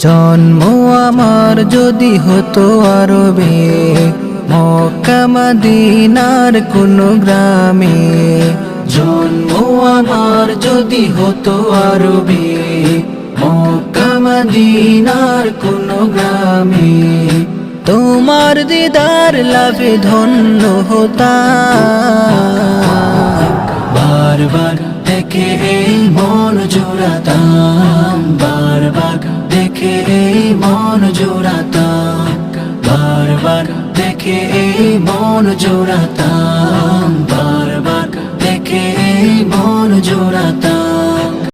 জন্ম আমার যদি হতো আরবে, মক্কা মদিনার কোন গ্রামে। জন্ম আমার যদি হতো আরবে, মক্কা মদিনার কোন গ্রামে। তোমার দিদার লাভে ধন্য হতাম, বারবার দেখে এই মন জোড়াতাম, বারবার দেখে এই মন জোড়াতাম, বারবার দেখে এই মন জোড়াতাম, বারবার দেখে এই মন জোড়াতাম।